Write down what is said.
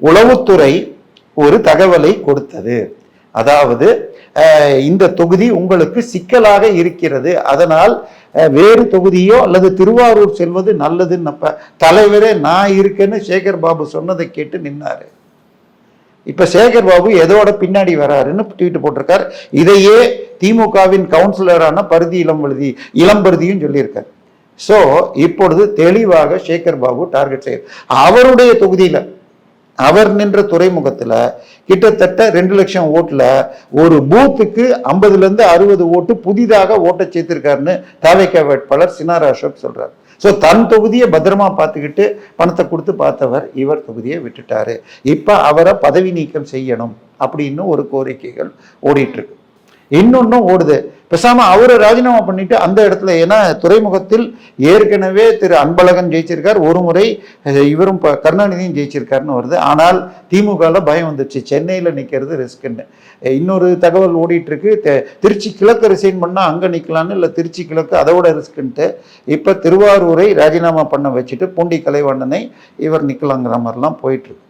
உளவுத்துறை ஒரு தகவலை கொடுத்தது. அதாவது இந்த தொகுதி உங்களுக்கு சிக்கலாக இருக்கிறது, அதனால் வேறு தொகுதியோ அல்லது திருவாரூர் செல்வது நல்லதுன்னு தலைவரே நான் இருக்கேன்னு சேகர் பாபு சொன்னதை கேட்டு நின்னாரு. இப்ப சேகர் பாபு எதோட பின்னாடி வராருன்னு ட்வீட் போட்டிருக்கார். இதையே திமுகவின் கவுன்சிலரான பருதி இளம்பருதியும் சொல்லியிருக்கார். ஸோ இப்பொழுது தெளிவாக சேகர் பாபு டார்கெட் செய்ய அவருடைய தொகுதியில அவர் நின்ற துறைமுகத்துல கிட்டத்தட்ட 2 லட்சம் ஓட்டுல ஒரு பூத்துக்கு 50லேருந்து 60 ஓட்டு புதிதாக ஓட்டை சேர்த்திருக்காருன்னு தாவேகா வேட்பாளர் சினார் அசோக் சொல்றாரு. ஸோ தன் தொகுதியை பத்திரமா பார்த்துக்கிட்டு பணத்தை கொடுத்து பார்த்தவர் இவர் தொகுதியை விட்டுட்டாரு. இப்ப அவரை பதவி நீக்கம் செய்யணும் அப்படின்னு ஒரு கோரிக்கைகள் ஓடிட்டு இருக்கு. இன்னொன்னும் ஓடுது, பேசாம அவரை ராஜினாமா பண்ணிட்டு அந்த இடத்துல, ஏன்னா துறைமுகத்தில் ஏற்கனவே திரு அன்பழகன் ஜெயிச்சிருக்கார், ஒரு முறை இவரும் கருணாநிதியும் ஜெயிச்சிருக்காருன்னு வருது. ஆனால் திமுகவில் பயம் வந்துச்சு, சென்னையில் நிற்கிறது ரிஸ்க்குன்னு. இன்னொரு தகவல் ஓடிட்டு இருக்கு, திருச்சி கிழக்கு ரிசைன் பண்ணா அங்கே நிற்கலான்னு, இல்லை திருச்சி கிழக்கு அதோட ரிஸ்க்குன்ட்டு இப்போ திருவாரூரை ராஜினாமா பண்ண வச்சுட்டு பூண்டி கலைவண்ணனை இவர் நிற்கலாங்கிற மாதிரிலாம் போயிட்டு இருக்கு.